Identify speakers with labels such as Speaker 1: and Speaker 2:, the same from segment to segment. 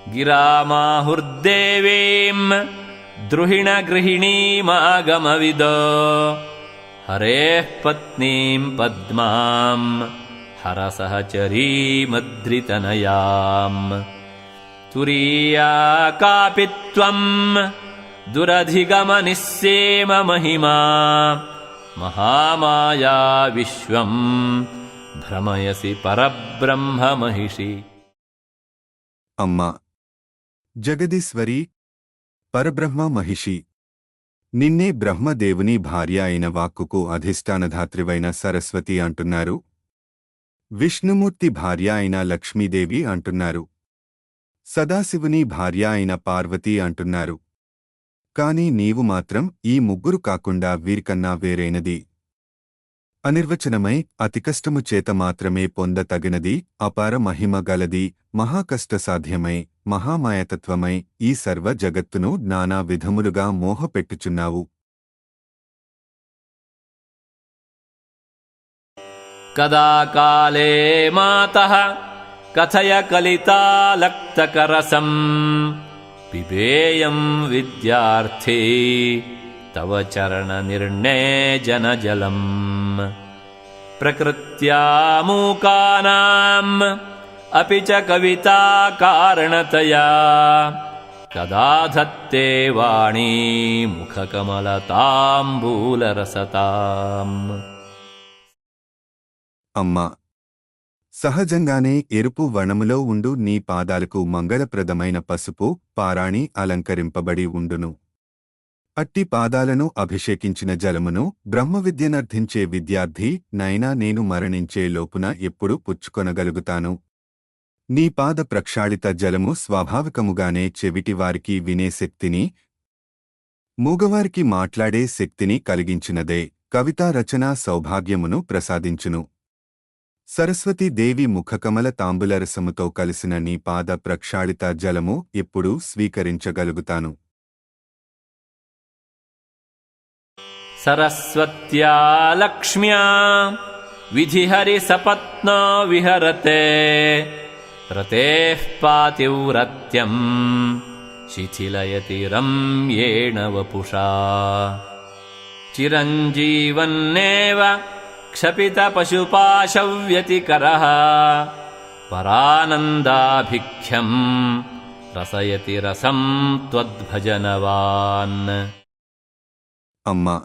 Speaker 1: गिरामाहुर्देवीं द्रुहिणगृहिणीमागमविदो हरेः पत्नीं पद्मां हरसहचरीमद्रितनयाम् तुरीया कापि त्वं दुरधिगमनिस्सेम महिमा महामाया विश्वं भ्रमयसि परब्रह्म महिषी।
Speaker 2: అమ్మా జగదీశ్వరి పరబ్రహ్మ మహిషి, నిన్నే బ్రహ్మదేవుని భార్య అయిన వాక్కుకు అధిష్టానధాత్రివైన సరస్వతి అంటున్నారు. విష్ణుమూర్తి భార్య అయిన లక్ష్మీదేవి అంటున్నారు. సదాశివుని భార్య అయిన పార్వతీ అంటున్నారు. కాని నీవు మాత్రం ఈ ముగ్గురు కాకుండా వీరికన్నా వేరైనది, అనిర్వచనమై అతికష్టము చేత మాత్రమే పొందతగినది, అపార మహిమ గలది, మహాకష్టసాధ్యమై మహామాయతత్వమై ఈ సర్వ జగత్తును నానా విధములుగా మోహపెట్టుచున్నావు.
Speaker 1: కదా కాలే మాతః కథయ కలితాలక్తకరసం పిబేయం విద్యార్థీ తవ చరణ నిర్ణేజనజలం ప్రకృత్యా మూకానాం అపి చ కవితా కారణతయా కదా ధత్తే వాణీ ముఖకమలతాంబూలరసతాం.
Speaker 2: అమ్మా సహజంగానే ఎరుపు వనములో ఉండు నీ పాదాలకు మంగళప్రదమైన పసుపు పారాణి అలంకరింపబడి ఉండును. అట్టి పాదాలను అభిషేకించిన జలమును బ్రహ్మవిద్యనర్థించే విద్యార్థి నైనా నేను మరణించే లోపున ఎప్పుడు పుచ్చుకొనగలుగుతాను. నీ పాద ప్రక్షాళిత జలము స్వాభావికముగానే చెవిటివారికి వినే శక్తిని, మూగవారికి మాట్లాడే శక్తిని కలిగించినదే, కవితా రచనా సౌభాగ్యమును ప్రసాదించును. సరస్వతీదేవి ముఖకమల తాంబులరసముతో కలిసిన నీ పాద ప్రక్షాళిత జలము ఎప్పుడూ స్వీకరించగలుగుతాను.
Speaker 1: సరస్వత్యా లక్ష్మ్యా విధిహరి సపత్నో విహరతే రతేః పాతివ్రత్యం శిథిలయతి రమ్యేణ వపుషా చిరంజీవన్నేవ క్షపిత పశుపాశవ్యతికరః పరానందాభిఖ్యం రసయతి రసం త్వద్భజనవాన్.
Speaker 2: అమ్మా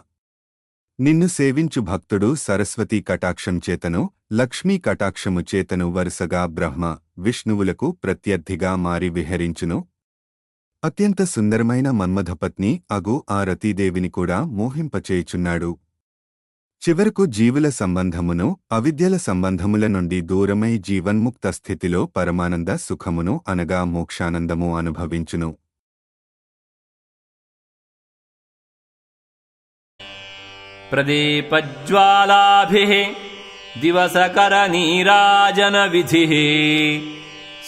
Speaker 2: నిన్ను సేవించు భక్తుడు సరస్వతీ కటాక్షం చేతను లక్ష్మీ కటాక్షము చేతను వరుసగా బ్రహ్మ విష్ణువులకు ప్రత్యర్థిగా మారి విహరించును. అత్యంత సుందరమైన మన్మథపత్ని అగు ఆ రతీదేవిని కూడా మోహింపచేయుచున్నాడు. చివరకు జీవుల సంబంధమును అవిద్యల సంబంధముల నుండి దూరమై జీవన్ముక్త స్థితిలో పరమానంద సుఖమును అనగా మోక్షానందము అనుభవించును.
Speaker 1: ప్రదీపజ్వాలాభిః దివసకరనీరాజనవిధిః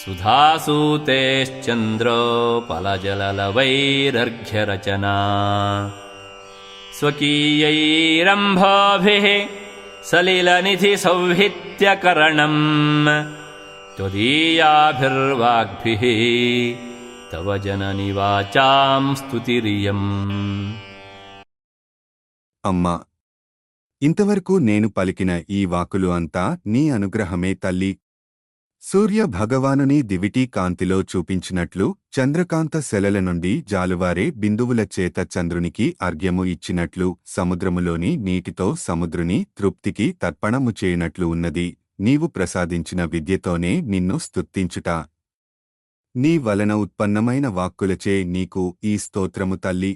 Speaker 1: సుధాసూతేశ్చంద్రోపలజలలవైరర్ఘ్యరచనా స్వకీయైరంభోభిః సలిలనిధిసౌహిత్యకరణం త్వదీయాభిర్వాగ్భిః తవ జనని వాచాం స్తుతిరియం.
Speaker 2: అమ్మా ఇంతవరకు నేను పలికిన ఈ వాకులు అంతా నీ అనుగ్రహమే తల్లి. సూర్య భగవానుని దివిటీ కాంతిలో చూపించినట్లు చంద్రకాంత శెలల నుండి జాలువారే బిందువుల చేత చంద్రునికి అర్ఘ్యము ఇచ్చినట్లు సముద్రములోని నీటితో సముద్రుని తృప్తికి తర్పణము చేయునట్లు ఉన్నది నీవు ప్రసాదించిన విద్యతోనే నిన్ను స్తుతించుట. నీ వలన ఉత్పన్నమైన వాక్కులచే నీకు ఈ స్తోత్రము తల్లి.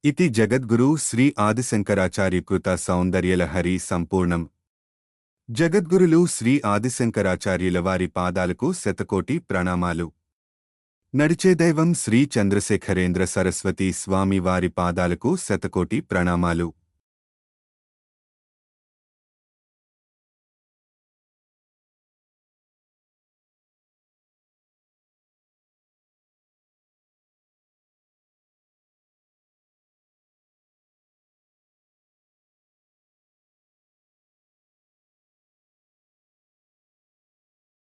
Speaker 2: ఇతి జగద్గురు శ్రీ ఆదిశంకరాచార్యకృత సౌందర్యలహరి సంపూర్ణం. జగద్గురులు శ్రీ ఆదిశంకరాచార్యుల వారి పాదాలకు శతకోటి ప్రణామాలు. నడిచే దైవం శ్రీ చంద్రశేఖరేంద్ర సరస్వతి స్వామి వారి పాదాలకు శతకోటి ప్రణామాలు.